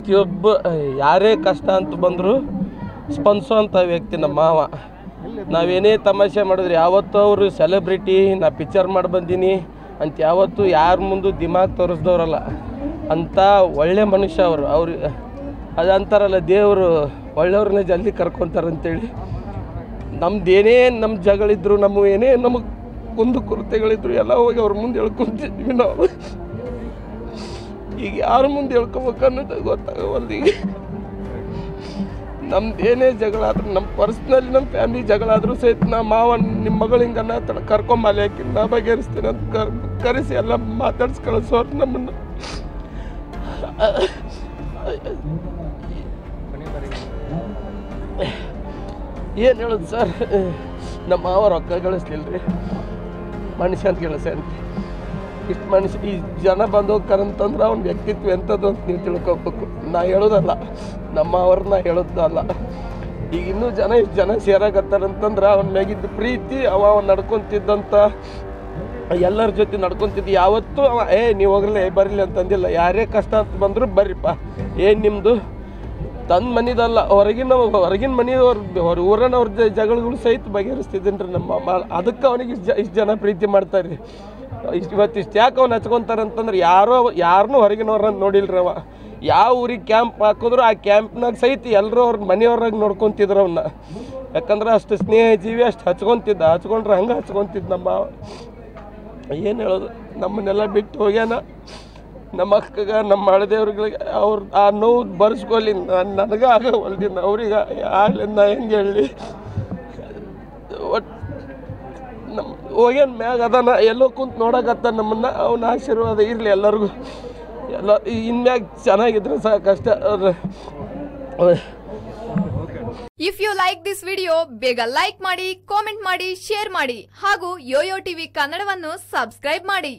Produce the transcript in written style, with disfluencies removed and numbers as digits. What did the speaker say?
ಪ್ರತಿಯೊಬ್ಬ ಯಾರೇ ಕಷ್ಟ ಅಂತ ಬಂದರೂ ಸ್ಪಂದಿಸೋಂಥ ವ್ಯಕ್ತಿ ನಮ್ಮ ಮಾವ. ನಾವೇನೇ ತಮಾಷೆ ಮಾಡಿದ್ರೆ ಯಾವತ್ತೂ ಅವರು ಸೆಲೆಬ್ರಿಟಿ, ನಾ ಪಿಕ್ಚರ್ ಮಾಡಿ ಬಂದೀನಿ ಅಂತ ಯಾವತ್ತೂ ಯಾರ ಮುಂದೆ ದಿಮಾಗ್ ತೋರಿಸ್ದವ್ರಲ್ಲ. ಅಂಥ ಒಳ್ಳೆ ಮನುಷ್ಯ ಅವ್ರು ಅದು ಅಂತಾರಲ್ಲ, ದೇವರು ಒಳ್ಳೆಯವ್ರನ್ನೇ ಜಲ್ದಿ ಕರ್ಕೊತಾರಂತೇಳಿ. ನಮ್ದೇನೇ ನಮ್ಮ ಜಗಳಿದ್ರು, ನಮ್ಮ ಏನೇ ನಮಗೆ ಕುಂದು ಕೊರತೆಗಳಿದ್ರು ಎಲ್ಲ ಹೋಗಿ ಅವ್ರ ಮುಂದೆ ಹೇಳ್ಕೊಂತಿದ್ವಿ ನಾವು. ಈಗ ಯಾರ ಮುಂದೆ ಹೇಳ್ಕೊಬೇಕು ಅನ್ನೋದು ಗೊತ್ತಾಗವಲ್ದು. ಈಗ ನಮ್ದೇನೇ ಜಗಳ ಆದ್ರೂ, ನಮ್ಮ ಪರ್ಸ್ನಲಿ ನಮ್ಮ ಫ್ಯಾಮಿಲಿ ಜಗಳ ಆದರೂ ಸಹಿತ ನಾ ಮಾವ ನಿಮ್ಮ ಮಗಳು ಹಿಂಗೆ ಕರ್ಕೊಂಬಲ್ಲಿ ಹಾಕಿ ನಾ ಬಗೆಹರಿಸ್ತೀನಿ ಅಂತ ಕರೆಸಿ ಎಲ್ಲ ಮಾತಾಡ್ಸಿ ಕಳಿಸೋರು ನಮ್ಮನ್ನು. ಏನು ಹೇಳೋದು ಸರ್, ನಮ್ಮ ಮಾವ ರೊಕ್ಕ ಗಳಿಸ್ಲಿಲ್ಲ ರೀ, ಮನುಷ್ಯ ಅಂತ ಗಳಿಸ್ಯಾನ. ಇಷ್ಟು ಮನುಷ್ಯ ಈ ಜನ ಬಂದು ಹೋಗ್ತಾರಂತಂದ್ರೆ ಅವ್ನ ವ್ಯಕ್ತಿತ್ವ ಎಂಥದ್ದು ಅಂತ ನೀವು ತಿಳ್ಕೊಬೇಕು. ನಾ ಹೇಳೋದಲ್ಲ, ನಮ್ಮ ಅವ್ರನ್ನ ಹೇಳೋದಲ್ಲ. ಈಗ ಇನ್ನೂ ಇಷ್ಟು ಜನ ಸೇರಾಕತ್ತಾರಂತಂದ್ರೆ ಅವನ ಮ್ಯಾಗಿದ್ದ ಪ್ರೀತಿ, ಅವ ನಡ್ಕೊತಿದ್ದಂಥ ಎಲ್ಲರ ಜೊತೆ ನಡ್ಕೊತಿದ್ದು. ಯಾವತ್ತೂ ಅವ ನೀವು ಹೋಗ್ರಲ್ಲ ಬರಲಿ ಅಂತಂದಿಲ್ಲ. ಯಾರೇ ಕಷ್ಟ ಅಂತ ಬಂದರೂ ಬರ್ರಿಪ್ಪ, ಏನು ನಿಮ್ಮದು ತನ್ನ ಮನಿದಲ್ಲ, ಹೊರಗಿನ ಮನೆಯವ್ರ ಊರನವ್ರ ಜಗಳಗಳು ಸಹಿತ ಬಗೆಹರಿಸ್ತಿದ್ದೀನಿ ರೀ ನಮ್ಮ ಮಾಮ. ಅದಕ್ಕೆ ಅವನಿಗೆ ಇಷ್ಟು ಜನ ಪ್ರೀತಿ ಮಾಡ್ತಾರೆ ರೀ. ಇವತ್ತಿಷ್ಟು ಯಾಕೆ ಅವ್ನು ಹಚ್ಕೊತಾರಂತಂದ್ರೆ ಯಾರನ್ನೂ ಹೊರಗಿನವ್ರನ್ನ ನೋಡಿಲ್ರಿ ಅವ. ಯಾವ ಊರಿಗೆ ಕ್ಯಾಂಪ್ ಹಾಕಿದ್ರು ಆ ಕ್ಯಾಂಪ್ನಾಗ ಸಹಿತ ಎಲ್ಲರೂ ಅವ್ರ ಮನೆಯವ್ರಾಗ ನೋಡ್ಕೊತಿದ್ರು ಅವನ್ನ. ಯಾಕಂದ್ರೆ ಅಷ್ಟು ಸ್ನೇಹ ಜೀವಿ, ಅಷ್ಟು ಹಚ್ಕೊಂಡ್ರೆ ಹಂಗೆ ಹಚ್ಕೊತಿದ್ದು ನಮ್ಮ ಮಾವ. ಏನು ಹೇಳೋದು, ನಮ್ಮನ್ನೆಲ್ಲ ಬಿಟ್ಟು ಹೋಗ್ಯಾನ. ನಮ್ಮ ಅಕ್ಕಗ, ನಮ್ಮ ಹಳದೇವ್ರಿಗೆ ಆ ನೋವು ಬರ್ಸ್ಕೊಲಿ, ನನಗೆ ಆಗವಲ್ದಿನ ಅವ್ರಿಗೆ ಆಗ್ಲಿಂದ ಹೆಂಗೆ ಹೇಳಿ. ಒಟ್ಟು ನಮ್ಮ ಹೋಗ್ಯಾನ ಮ್ಯಾಗ ಅದಾನ, ಎಲ್ಲೋ ಕುಂತು ನೋಡಕತ್ತ ನಮ್ಮನ್ನು. ಅವನ ಆಶೀರ್ವಾದ ಇರಲಿ ಎಲ್ಲರಿಗೂ. ಎಲ್ಲ ಇನ್ಮ್ಯಾಗ ಚೆನ್ನಾಗಿದ್ರೆ ಸಾಕಷ್ಟ. If you like this video, ಬೇಗ ಲೈಕ್ ಮಾಡಿ, ಕಾಮೆಂಟ್ ಮಾಡಿ, ಶೇರ್ ಮಾಡಿ ಹಾಗೂ ಯೋಯೋ ಟಿವಿ ಕನ್ನಡವನ್ನು ಸಬ್ಸ್ಕ್ರೈಬ್ ಮಾಡಿ.